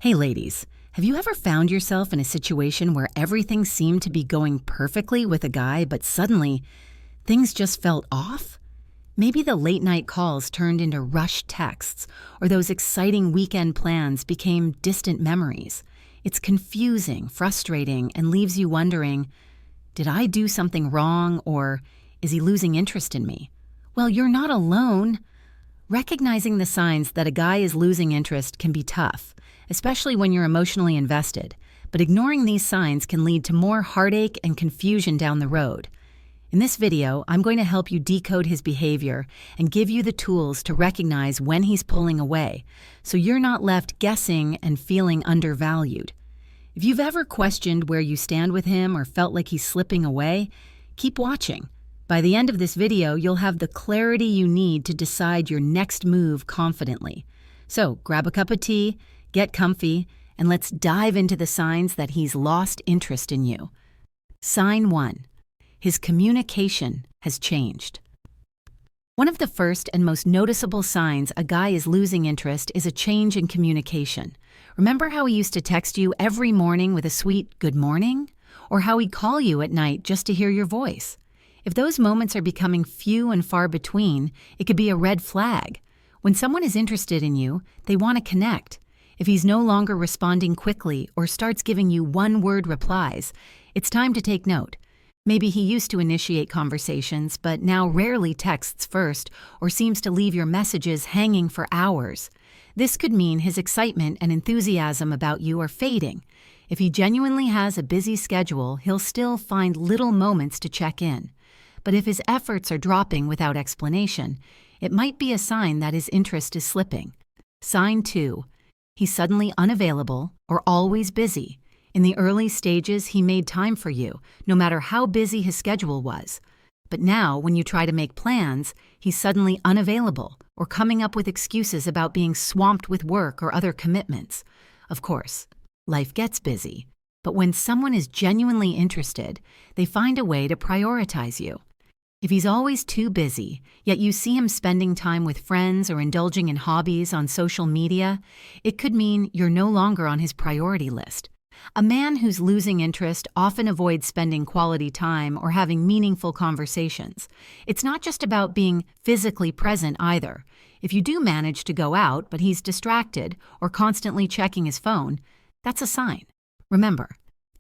Hey ladies, have you ever found yourself in a situation where everything seemed to be going perfectly with a guy, but suddenly things just felt off? Maybe the late night calls turned into rushed texts, or those exciting weekend plans became distant memories. It's confusing, frustrating, and leaves you wondering, did I do something wrong, or is he losing interest in me? Well, you're not alone. Recognizing the signs that a guy is losing interest can be tough, especially when you're emotionally invested, but ignoring these signs can lead to more heartache and confusion down the road. In this video, I'm going to help you decode his behavior and give you the tools to recognize when he's pulling away, so you're not left guessing and feeling undervalued. If you've ever questioned where you stand with him or felt like he's slipping away, keep watching. By the end of this video, you'll have the clarity you need to decide your next move confidently. So grab a cup of tea, get comfy, and let's dive into the signs that he's lost interest in you. Sign 1. His communication has changed. One of the first and most noticeable signs a guy is losing interest is a change in communication. Remember how he used to text you every morning with a sweet "good morning"? Or how he'd call you at night just to hear your voice? If those moments are becoming few and far between, it could be a red flag. When someone is interested in you, they want to connect. If he's no longer responding quickly or starts giving you one-word replies, it's time to take note. Maybe he used to initiate conversations, but now rarely texts first or seems to leave your messages hanging for hours. This could mean his excitement and enthusiasm about you are fading. If he genuinely has a busy schedule, he'll still find little moments to check in. But if his efforts are dropping without explanation, it might be a sign that his interest is slipping. Sign 2. He's suddenly unavailable or always busy. In the early stages, he made time for you, no matter how busy his schedule was. But now, when you try to make plans, he's suddenly unavailable or coming up with excuses about being swamped with work or other commitments. Of course, life gets busy, but when someone is genuinely interested, they find a way to prioritize you. If he's always too busy, yet you see him spending time with friends or indulging in hobbies on social media, it could mean you're no longer on his priority list. A man who's losing interest often avoids spending quality time or having meaningful conversations. It's not just about being physically present either. If you do manage to go out, but he's distracted or constantly checking his phone, that's a sign. Remember,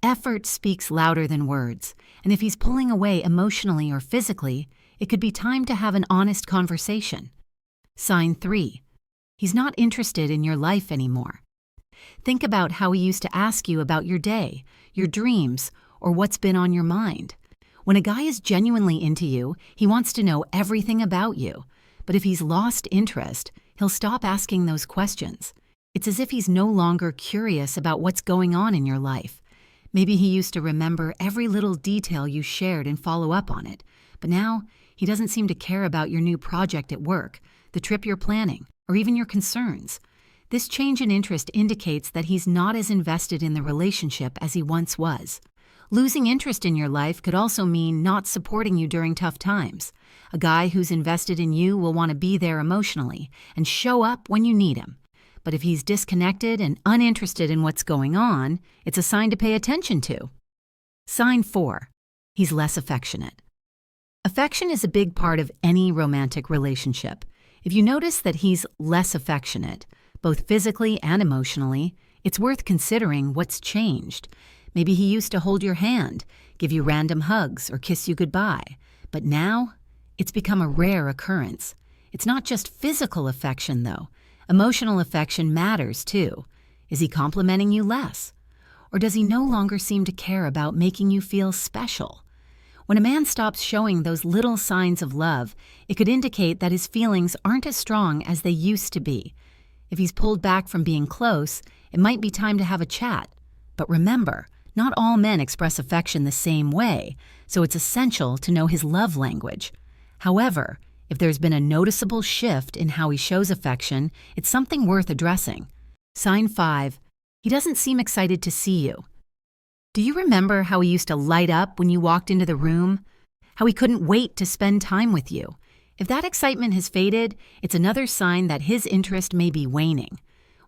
effort speaks louder than words, and if he's pulling away emotionally or physically, it could be time to have an honest conversation. Sign 3. He's not interested in your life anymore. Think about how he used to ask you about your day, your dreams, or what's been on your mind. When a guy is genuinely into you, he wants to know everything about you. But if he's lost interest, he'll stop asking those questions. It's as if he's no longer curious about what's going on in your life. Maybe he used to remember every little detail you shared and follow up on it. But now, he doesn't seem to care about your new project at work, the trip you're planning, or even your concerns. This change in interest indicates that he's not as invested in the relationship as he once was. Losing interest in your life could also mean not supporting you during tough times. A guy who's invested in you will want to be there emotionally and show up when you need him. But if he's disconnected and uninterested in what's going on, it's a sign to pay attention to. Sign 4. He's less affectionate. Affection is a big part of any romantic relationship. If you notice that he's less affectionate, both physically and emotionally, it's worth considering what's changed. Maybe he used to hold your hand, give you random hugs, or kiss you goodbye. But now, it's become a rare occurrence. It's not just physical affection, though. Emotional affection matters, too. Is he complimenting you less? Or does he no longer seem to care about making you feel special? When a man stops showing those little signs of love, it could indicate that his feelings aren't as strong as they used to be. If he's pulled back from being close, it might be time to have a chat. But remember, not all men express affection the same way, so it's essential to know his love language. However, if there's been a noticeable shift in how he shows affection, it's something worth addressing. Sign 5. He doesn't seem excited to see you. Do you remember how he used to light up when you walked into the room? How he couldn't wait to spend time with you? If that excitement has faded, it's another sign that his interest may be waning.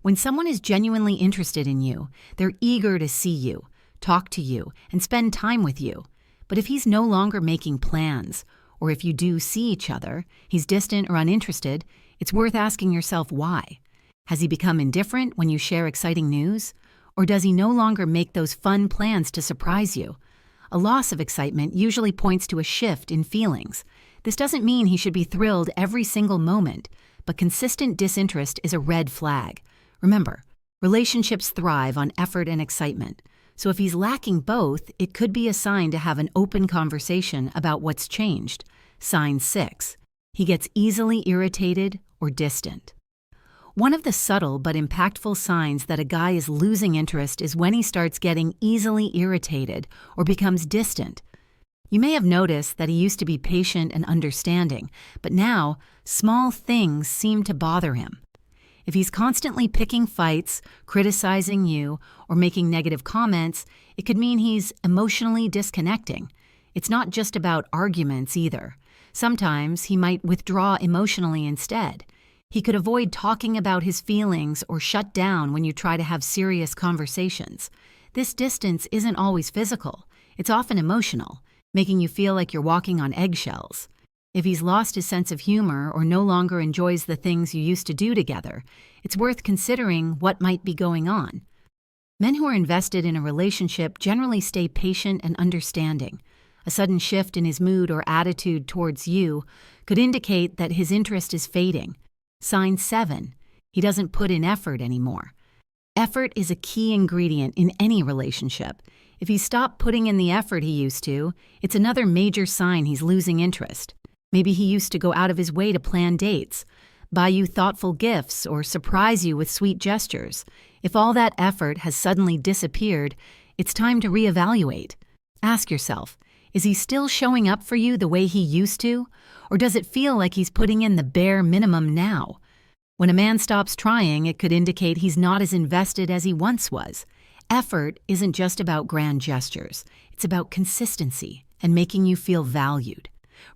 When someone is genuinely interested in you, they're eager to see you, talk to you, and spend time with you. But if he's no longer making plans, or if you do see each other, he's distant or uninterested, it's worth asking yourself why. Has he become indifferent when you share exciting news? Or does he no longer make those fun plans to surprise you? A loss of excitement usually points to a shift in feelings. This doesn't mean he should be thrilled every single moment, but consistent disinterest is a red flag. Remember, relationships thrive on effort and excitement. So if he's lacking both, it could be a sign to have an open conversation about what's changed. Sign 6. He gets easily irritated or distant. One of the subtle but impactful signs that a guy is losing interest is when he starts getting easily irritated or becomes distant. You may have noticed that he used to be patient and understanding, but now small things seem to bother him. If he's constantly picking fights, criticizing you, or making negative comments, it could mean he's emotionally disconnecting. It's not just about arguments either. Sometimes he might withdraw emotionally instead. He could avoid talking about his feelings or shut down when you try to have serious conversations. This distance isn't always physical. It's often emotional, making you feel like you're walking on eggshells. If he's lost his sense of humor or no longer enjoys the things you used to do together, it's worth considering what might be going on. Men who are invested in a relationship generally stay patient and understanding. A sudden shift in his mood or attitude towards you could indicate that his interest is fading. Sign 7. He doesn't put in effort anymore. Effort is a key ingredient in any relationship. If he stopped putting in the effort he used to, it's another major sign he's losing interest. Maybe he used to go out of his way to plan dates, buy you thoughtful gifts, or surprise you with sweet gestures. If all that effort has suddenly disappeared, it's time to reevaluate. Ask yourself, is he still showing up for you the way he used to? Or does it feel like he's putting in the bare minimum now? When a man stops trying, it could indicate he's not as invested as he once was. Effort isn't just about grand gestures. It's about consistency and making you feel valued.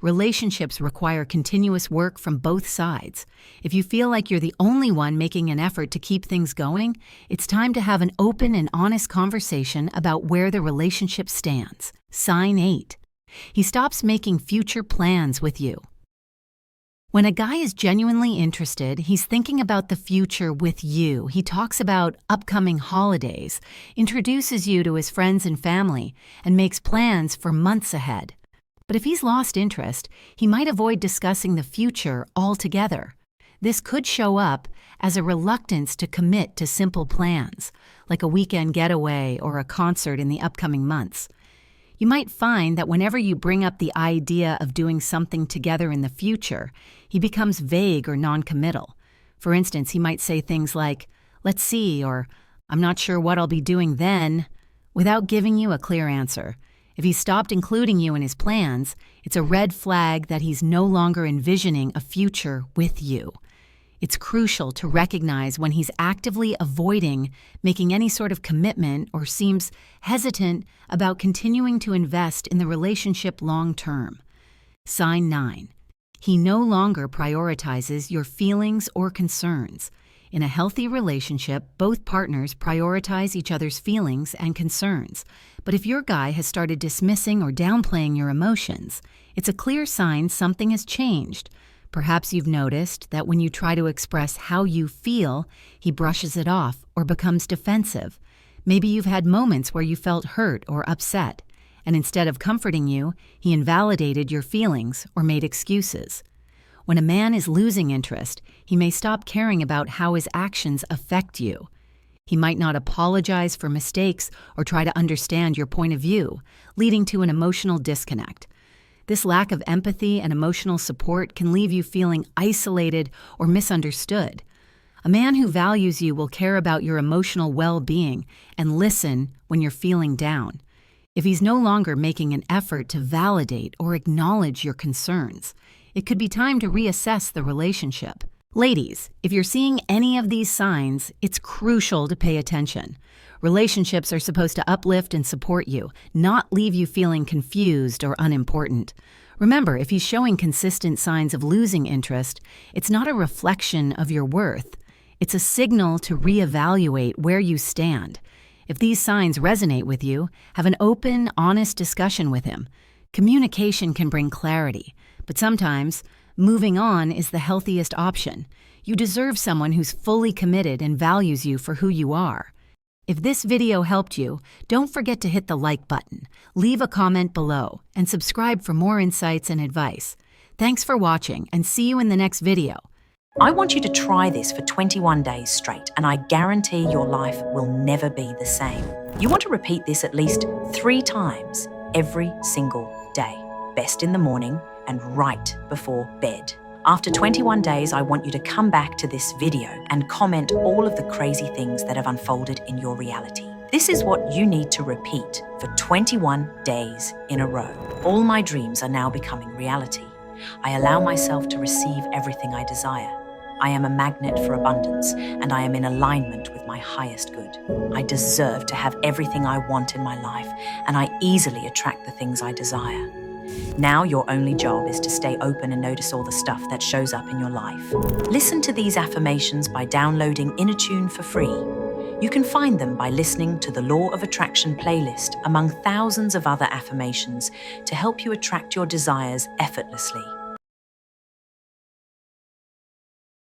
Relationships require continuous work from both sides. If you feel like you're the only one making an effort to keep things going, it's time to have an open and honest conversation about where the relationship stands. Sign 8. He stops making future plans with you. When a guy is genuinely interested, he's thinking about the future with you. He talks about upcoming holidays, introduces you to his friends and family, and makes plans for months ahead. But if he's lost interest, he might avoid discussing the future altogether. This could show up as a reluctance to commit to simple plans, like a weekend getaway or a concert in the upcoming months. You might find that whenever you bring up the idea of doing something together in the future, he becomes vague or non-committal. For instance, he might say things like, "Let's see," or "I'm not sure what I'll be doing then," without giving you a clear answer. If he's stopped including you in his plans, it's a red flag that he's no longer envisioning a future with you. It's crucial to recognize when he's actively avoiding making any sort of commitment or seems hesitant about continuing to invest in the relationship long term. Sign 9. He no longer prioritizes your feelings or concerns. In a healthy relationship, both partners prioritize each other's feelings and concerns. But if your guy has started dismissing or downplaying your emotions, it's a clear sign something has changed. Perhaps you've noticed that when you try to express how you feel, he brushes it off or becomes defensive. Maybe you've had moments where you felt hurt or upset, and instead of comforting you, he invalidated your feelings or made excuses. When a man is losing interest, he may stop caring about how his actions affect you. He might not apologize for mistakes or try to understand your point of view, leading to an emotional disconnect. This lack of empathy and emotional support can leave you feeling isolated or misunderstood. A man who values you will care about your emotional well-being and listen when you're feeling down. If he's no longer making an effort to validate or acknowledge your concerns, it could be time to reassess the relationship. Ladies, if you're seeing any of these signs, it's crucial to pay attention. Relationships are supposed to uplift and support you, not leave you feeling confused or unimportant. Remember, if he's showing consistent signs of losing interest, it's not a reflection of your worth. It's a signal to reevaluate where you stand. If these signs resonate with you, have an open, honest discussion with him. Communication can bring clarity, but sometimes moving on is the healthiest option. You deserve someone who's fully committed and values you for who you are. If this video helped you, don't forget to hit the like button, leave a comment below, and subscribe for more insights and advice. Thanks for watching, and see you in the next video. I want you to try this for 21 days straight, and I guarantee your life will never be the same. You want to repeat this at least 3 times every single day, best in the morning and right before bed. After 21 days, I want you to come back to this video and comment all of the crazy things that have unfolded in your reality. This is what you need to repeat for 21 days in a row. All my dreams are now becoming reality. I allow myself to receive everything I desire. I am a magnet for abundance, and I am in alignment with my highest good. I deserve to have everything I want in my life, and I easily attract the things I desire. Now your only job is to stay open and notice all the stuff that shows up in your life. Listen to these affirmations by downloading Inner Tune for free. You can find them by listening to the Law of Attraction playlist among thousands of other affirmations to help you attract your desires effortlessly.